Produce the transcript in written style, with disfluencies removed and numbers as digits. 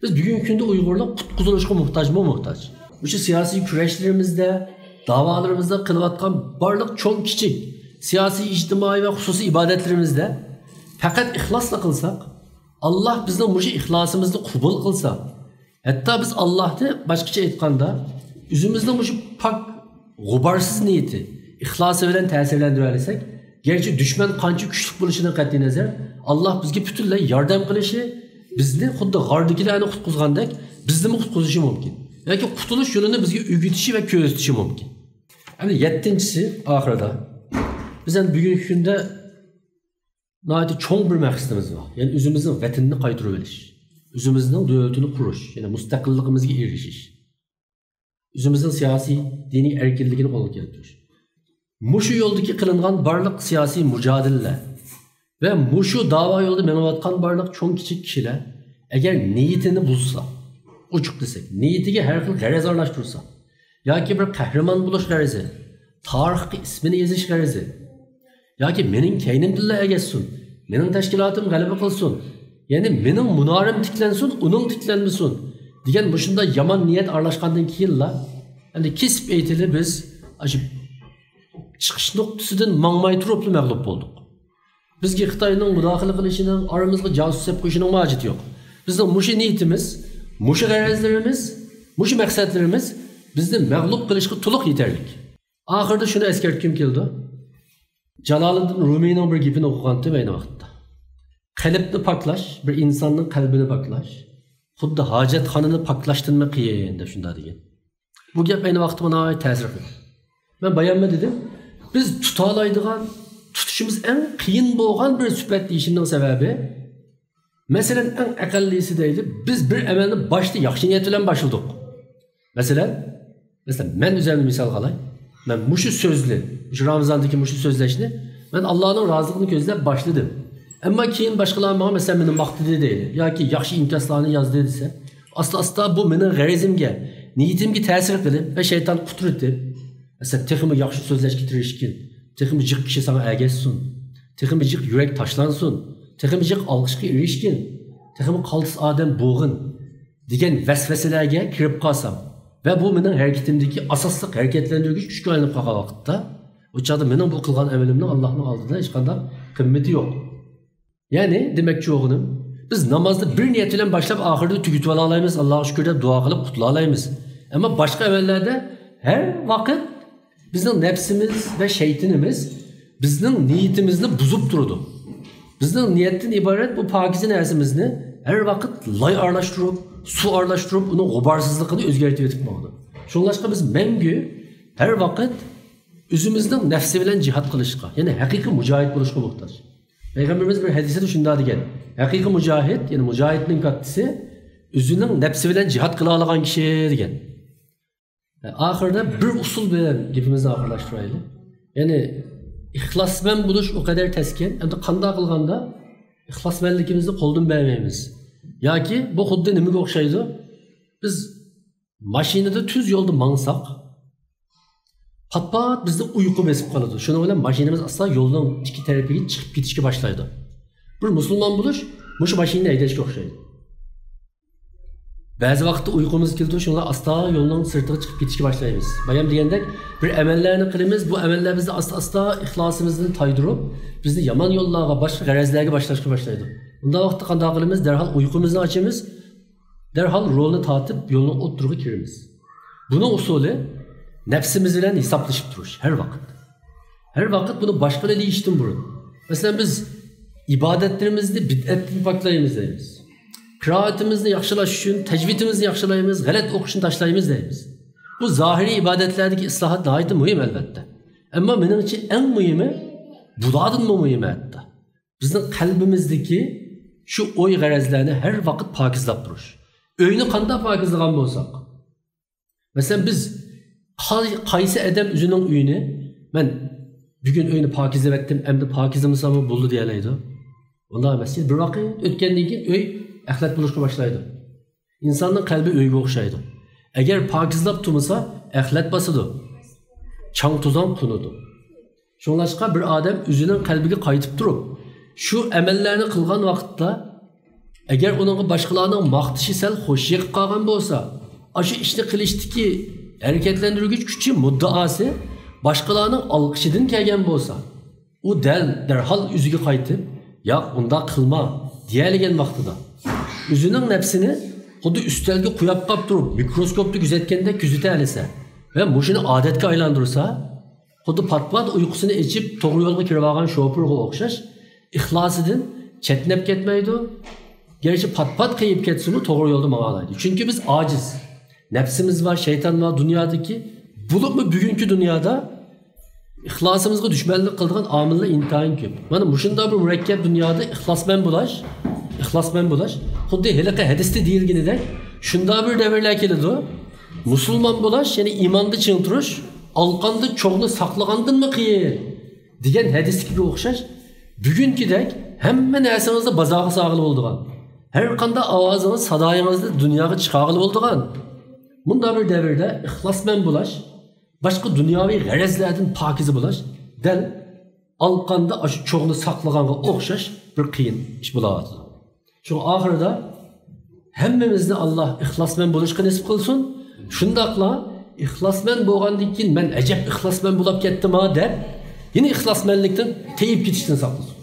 Biz bugünkü kunda Uyg'urlar qutquzilishga muhtojmi? Muhtoj. O'sha siyosiy kurashlarimizda, da'volarimizda qilayotgan barliq cho'ng kichik siyosiy, ijtimoiy va xususiy ibodatlarimizda faqat ixlosla qilsak, Alloh bizning mushu ixlosimizni qabul qilsa, hatto biz Allohni boshqacha aytganda, o'zimizning mushu pok g'uborsiz niyati, ixlosi bilan ta'sirlantira olsak, gerçi düşman qancha kuchli bo'lishidan qat'iy nazar, Alloh bizga butunlay yordam qilishi, bizni xuddi g'ordagilarni qutqizgandek, bizni qutqizishi mumkin. Yoki qutulish yo'lini bizga o'rgatishi va ko'rsatishi mumkin. Hani 7-si oxirida biz ham bugungi kunda nəhayət çoğ bir məqsədimiz var. Yəni özümüzün vətənini qaytarıb eliş, özümüzün dövlətini quruş, yəni müstəqilligimizə erişiş, özümüzün siyasi, dini erkinligini qo'lga keltirish. Muşu yo'ldagi qilingan barliq siyosiy mujadillar va muşu da'vo yo'lida menayotgan barliq cho'ng kichik kishilar agar niyatini buzsa, uchuq desak, niyatiga har xil g'araz aralashtirsa, yoki bir qahramon bo'lish g'arazi, tarixga ismini yozish g'arazi, yoki mening kaynimdilla egessin, mening tashkilotim g'alaba qilsin, ya'ni mening munorim tiklansin, uning tiklanmasin degan bu shunday yomon niyat aralashgandan keyinla, endi kesib aytili biz shu chiqish nuqtasidan mangmay turib mag'lub bo'ldik. Bizga Xitoyning mudohala qilishining, aramizga josus deb qo'yishining hojati yo'q. Bizning mushu niyatimiz, mushu g'arazlarimiz, mushu maqsadlarimiz bizni mag'lub qilishga to'liq yetarli. Oxirida shuni eskartgim keldi. Jaloliddin Rumiyning bir gapini o'qigandim ayni vaqtda. Qalbni poklash, bir insonning qalbini poklash, xuddi hojatxonani poklashdanmi qiyin deb shunda degan. Bu gap ayni vaqtda menga ta'sir qildi. Men bayonma dedim. Biz tutalaydigan, tutishimiz eng qiyin bo'lgan bir sifat deyishimning sababi, masalan, eng aqallisi deydi, biz bir amalni boshda yaxshi niyat bilan boshladik. Masalan, men o'zimni misol qilay. Men mushu so'zni, shu Ramazondagi mushu so'zlashni men Allohning roziligini ko'zlab boshladim. Ammo keyin boshqalar menga masalan meni maqtadi deydi yoki yaxshi inkaslarni yozdi desa, asta-asta bu mening g'arazimga, niyatimga ta'sir qilib va shayton qutritib, masalan, texmi yaxshi so'zlashga tirishkin, texmi jiq kishi sana agassin, texmi jiq yurak tashlansin, texmi jiq olqishga erishkin, texmi qaltis odam bo'g'in degan vasvasalarga kirib qolsam ve bu mening harakatimdagi asosli harakatlantirgich kuchga aylanib qolgan vaqtda, o chaqda mening bu qilgan amalimning Allohning oldida hech qanday qimmati yo'q. Ya'ni demakchi o'g'lim, biz namozni bir niyat bilan boshlab oxirida tugatib ola olamiz, Allohga shukr deb duo qilib qutula olamiz. Ammo boshqa amallarda her vaqt bizning nafsimiz ve shaytonimiz bizning niyatimizni buzib turadi. Bizning niyatdan iborat bu pokiza narsamizni her vaqt lay aralashtirib, su aralashtirib, uni g'uborsizligini o'zgartirib etib qo'ydi. Shunlashqa biz mangu her vaqt o'zimizning nafsi bilan jihad qilishga, ya'ni haqiqiy mujohid bo'lishga muhtoj. Peygamberimiz bir hadisida shunday degan: haqiqiy mujohid, ya'ni mujohidning kattasi o'zining nafsi bilan jihad qila olgan kishi degan. Oxirida bir usul bilan gapimizni oxirlashtiraylik. Ya'ni ixlosmand bo'lish o kadar taskin, endi qanday qilganda ixlosmandligimizni qo'ldan bermaymiz. Yoki bu xuddi nimaga o'xshaydi? Biz mashinada tuz yo'lda mangsak, pat-pat bizni uyqu besib qoladi. Shuning bilan mashinamiz asla yo'lning ikki tarafiga chiqib ketishga boshlaydi. Bir musulmon bo'lish mushu mashinani haydashga o'xshaydi. Ba'zi vaqtda uyqumuz keldi, shunga asta yo'lning sirtiga chiqib ketishga boshlaymiz. Bayam degandek, bir amallarni qilamiz, bu amallar bizni asta-asta ixlosimizni toydirib, bizni yomon yo'llarga, boshqa g'arazlarga boshlashga boshlaydi. Bunda vaqtda qanday qilamiz? Derhal uyqumuzni ochamiz, derhal rolni tortib yo'lning o'ttirig'iga kiramiz. Buning usuli nafsimiz bilan hisoblashib turish har vaqt. Har vaqt buni boshqalar deyishdan burun. Masalan, biz ibodatlarimizni bid'atdan poklaymiz deymiz. Qiroatimizni yaxshilash uchun tajvidimizni yaxshilaymiz, g'alati o'qishni tashlaymiz deymiz. Bu zohiriy ibodatlardagi islohot nihoyatda muhim albatta. Ammo meningcha eng muhimi bulardan muhim hatta. Bizning qalbimizdagi shu o'y g'arazlarni har vaqt pokizlab turish. O'yni qanday pokizlagan bo'lsak, masalan biz qaysi odam o'zining uyini, men bugun uyni pokizlab etdim, endi pokizlamsam bo'ldi deya oladi. Unday emas. Bir vaqt o'tgandan keyin uy axlat bo'lishga boshlaydi. İnsanın qalbi uyga o'xshaydi. Agar pokizlab turmasa, axlat bosadi. Chang tuzon qunudi. Shunlashqa bir odam o'zining qalbiga qaytib turib, shu amallarni qilgan vaqtda Agar uning boshqalarning maqtishi sal xo'sh qolgan bo'lsa, shu ishni qilishdagi harakatlantiruvchi kuchi muddaosi boshqalarning olqishidan kelgan bo'lsa, u darhol o'ziga qaytib, "Yo'q, unda qilma" deyilgan vaqtida o'zining nafsini xuddi ustalga qo'yib qolib turib, mikroskopda kuzatganda kuzata olsa va mushuni odatga aylantirsa, xuddi pat-pat uyqusini ichib to'g'ri yo'lga kirib olgan shofirga o'xshash ixlosidan chetnab ketmaydi. Gerçi pat-pat kayıp ketsini to'g'ri yo'lda ma'nolaydi. Chunki biz ojiz. Nafsimiz var, şeytan var dünyadaki. Bulup mu bugünkü dünyada ixlosimizga dushmanlik qiladigan omillar intayin ko'p. Mana mushunda bir murakkab dunyoda ixlosman bo'lash, xuddi haliqa hadisda deyilganidek, shunda bir davrlar keladi. Musulmon bo'lash, ya'ni iymonda ching turish, alqanda cho'g'ni saqlagandanmi qiyin degan hadisga o'xshash, bugünkidek hamma narsangizni bozorga sog'ilib bo'ldigan. Her qanday ovozingiz, sadoyingizni dunyoga chiqarib bo'ldigan. Bunda bir davrda ixlosman bo'lash, boshqa dunyoviy g'arazlardan pokiza bo'lash, dal alqanda shu cho'g'ni saqlaganga o'xshash bir qiyin ish bo'ladi. Shu oxirida hammamizni Alloh ixlosman bo'lishga nasib qilsin. Shundaqla ixlosman bo'lgandan keyin men ajab ixlosman bo'lib ketdim-a deb, yine ixlosmanlikdan teyib ketishdan saqlasin.